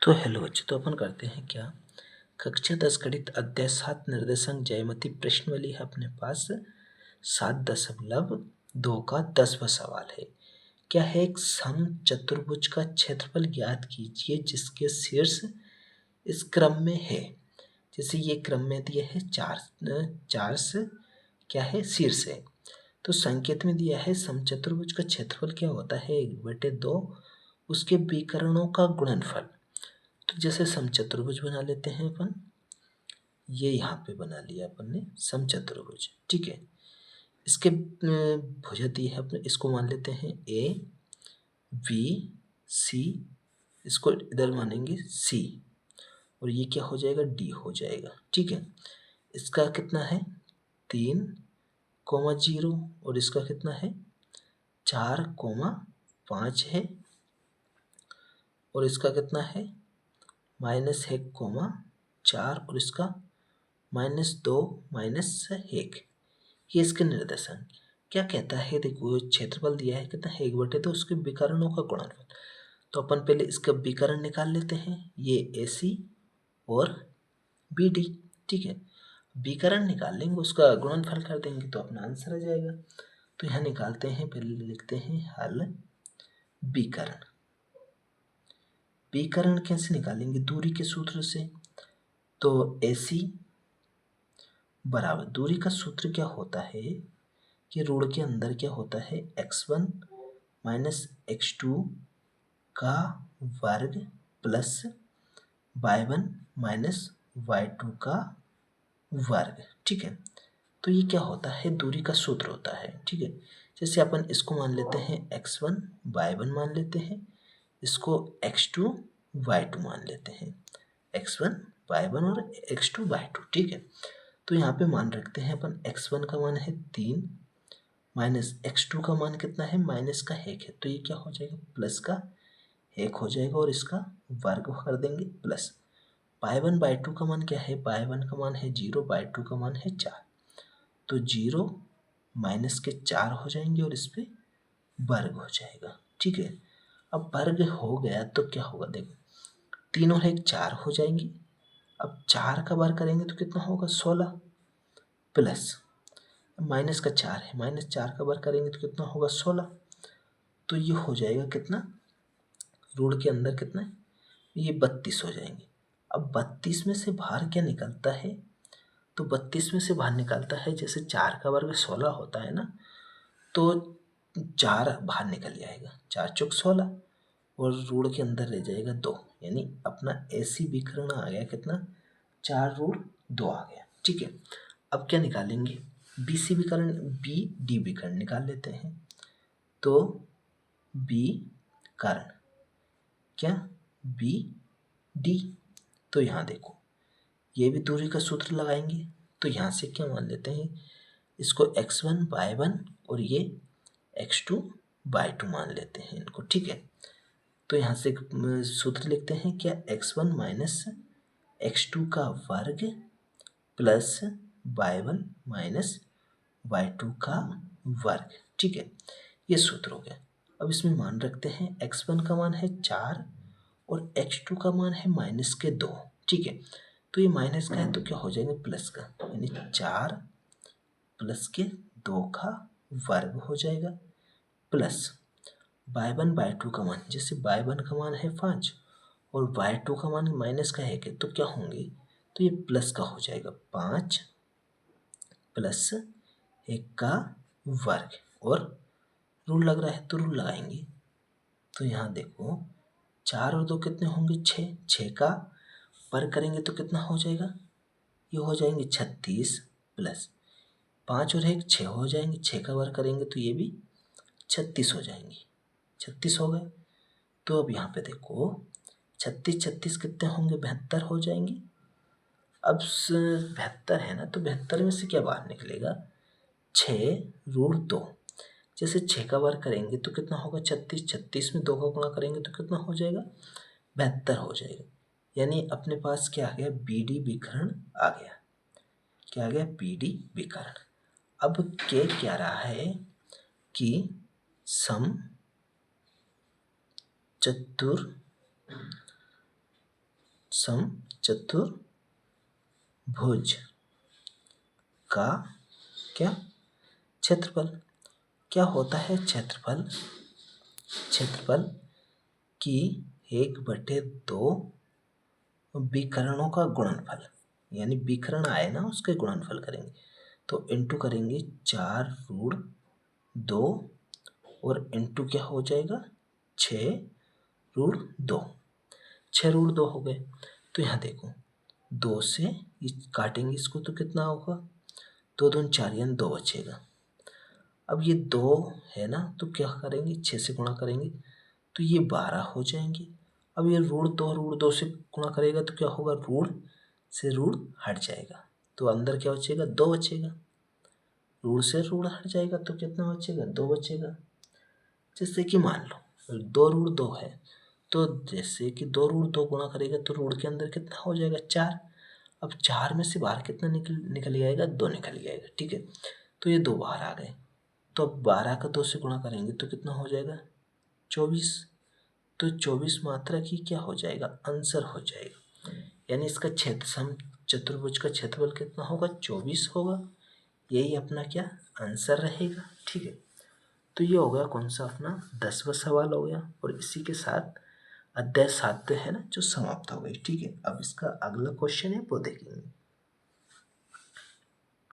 तो हेलो बच्चों, तो अपन करते हैं क्या। कक्षा 10 गणित अध्याय 7 निर्देशांक ज्यामिति प्रश्नावली है अपने पास। 7.2 का 10वां सवाल है। क्या है, एक समचतुर्भुज का क्षेत्रफल ज्ञात कीजिए जिसके शीर्ष इस क्रम में है। जैसे ये क्रम में दिया है चार से क्या है, शीर्ष है। तो संकेत में दिया है समचतुर्भुज का क्षेत्रफल क्या होता है, 1/2 उसके विकर्णों का गुणनफल। तो जैसे समचतुर्भुज बना लेते हैं अपन, ये यहाँ पे बना लिया अपन ने समचतुर्भुज, ठीक है। इसके भुजा दी है अपने, इसको मान लेते हैं ए बी सी, इसको इधर मानेंगे सी, और ये क्या हो जाएगा, डी हो जाएगा, ठीक है। इसका कितना है 3,0, और इसका कितना है 4,5 है, और इसका कितना है -1,4, और इसका -2 -1। ये इसके निर्देशांक क्या कहता है, देखो क्षेत्रफल दिया है कितना है 1/2 उसके विकर्णों का गुणनफल। तो अपन पहले इसका विकर्ण निकाल लेते हैं, ये AC और BD, ठीक है। विकर्ण निकाल लेंगे, उसका गुणनफल कर देंगे तो अपना आंसर आ जाएगा। तो यहाँ निकालते हैं, पहले लिखते हैं हल विकर्ण। विकर्ण कैसे निकालेंगे, दूरी के सूत्र से। तो AC बराबर, दूरी का सूत्र क्या होता है कि ऋण के अंदर क्या होता है x1 -x2 का वर्ग प्लस y1 -y2 का वर्ग, ठीक है। तो ये क्या होता है, दूरी का सूत्र होता है, ठीक है। जैसे अपन इसको मान लेते हैं x1 y1 मान लेते हैं, इसको x2 y2 मान लेते हैं, x1 y1 और x2 y2, ठीक है। तो यहाँ पे मान रखते हैं अपन, x1 का मान है 3 -x2 का मान कितना है -1 है, तो ये क्या हो जाएगा प्लस का 1 हो जाएगा, और इसका वर्ग कर देंगे प्लस y1 y2 का मान क्या है, y1 का मान है 0, y2 का मान है 4, तो 0 -4 हो जाएंगे और इस पे वर्ग हो जाएगा, ठीक है। अब वर्ग हो गया तो क्या होगा, देखो 3 और 1 4 हो जाएंगी। अब 4 का वर्ग करेंगे तो कितना होगा 16, प्लस माइनस का 4 है, -4 का वर्ग करेंगे तो कितना होगा 16। तो ये हो जाएगा कितना, ऋण के अंदर कितना है, ये 32 हो जाएंगे। अब 32 में से बाहर क्या निकलता है, तो 32 में से बाहर निकलता है, जैसे 4 का वर्ग 16 होता है ना, तो 4 बाहर निकल जाएगा, 4 चौक 16, और ऋण के अंदर रह जाएगा 2, यानी अपना AC विकर्ण आ गया कितना, 4 ऋण 2 आ गया, ठीक है। अब क्या निकालेंगे, BC विकर्ण, BD विकर्ण निकाल लेते हैं। तो विकर्ण क्या, BD, तो यहाँ देखो ये भी दूरी का सूत्र लगाएंगे, तो यहाँ से क्या मान लेते हैं, इसको x1 y1 और ये x2 y2 मान लेते हैं इनको, ठीक है। तो यहाँ से सूत्र लिखते हैं क्या, x1 -x2 का वर्ग प्लस y1 -y2 का वर्ग, ठीक है। ये सूत्र हो गया। अब इसमें मान रखते हैं x1 का मान है 4 और x2 का मान है -2, ठीक है। तो ये माइनस का है तो क्या हो जाएगा प्लस का, यानी 4 + 2 का वर्ग हो जाएगा, प्लस y1 y2 का मान, जैसे y1 का मान है 5 और y2 का मान माइनस का है तो क्या होंगे, तो ये प्लस का हो जाएगा 5 + 1 का वर्ग, और रूल लग रहा है तो रूल लगाएंगे। तो यहाँ देखो 4 और 2 कितने होंगे 6, 6 का वर्ग करेंगे तो कितना हो जाएगा, ये हो जाएंगे 36, प्लस 5 और 1 6 हो जाएंगे, 6 का वर्ग करेंगे तो ये भी 36 हो जाएंगे, 36 हो गए। तो अब यहाँ पे देखो 36 36 कितने होंगे 72 हो जाएंगे। अब 72 है ना, तो 72 में से क्या बाहर निकलेगा 6√2, जैसे 6 का वर्ग करेंगे तो कितना होगा 36, 36 में 2 का गुणा करेंगे तो कितना हो जाएगा 72 हो जाएगा। यानी अपने पास क्या आ गया, BD विकर्ण आ गया, क्या आ गया BD विकर्ण। अब क्या रहा है कि सम चतुर्भुज समचतुर्भुज का क्या क्षेत्रफल। क्या होता है क्षेत्रफल? क्षेत्रफल की 1/2 विकर्णों का गुणनफल, यानी विकर्ण आए ना उसके गुणनफल करेंगे, तो इंटू करेंगे 4√2 और इंटू क्या हो जाएगा 6√2। 6√2 हो गए। तो यहाँ देखो 2 से काटेंगे इसको तो कितना होगा 2 दूनी 4 यानी 2 बचेगा। अब ये 2 है ना तो क्या करेंगे 6 से गुणा करेंगे तो ये 12 हो जाएंगे। अब ये √2 से गुणा करेगा तो क्या होगा ऋण से ऋण हट जाएगा तो अंदर क्या बचेगा 2 बचेगा। ऋण से ऋण हट जाएगा तो कितना बचेगा 2 बचेगा। जैसे कि मान लो 2√2 है तो जैसे कि 2√2 गुणा करेगा तो ऋण के अंदर कितना हो जाएगा 4। अब 4 में से बाहर कितना निकल जाएगा 2 निकल जाएगा। ठीक है, तो ये 2 बाहर आ गए। तो अब 12 का 2 से गुणा करेंगे तो कितना हो जाएगा 24। तो 24 मात्रा की क्या हो जाएगा आंसर हो जाएगा, यानी इसका चतुर्भुज का क्षेत्रफल कितना होगा 24 होगा। यही अपना क्या आंसर रहेगा। ठीक है, तो ये हो गया कौन सा अपना 10वां सवाल हो गया और इसी के साथ अध्याय 7 है ना जो समाप्त हो गई। ठीक है, अब इसका अगला क्वेश्चन है वो देखेंगे।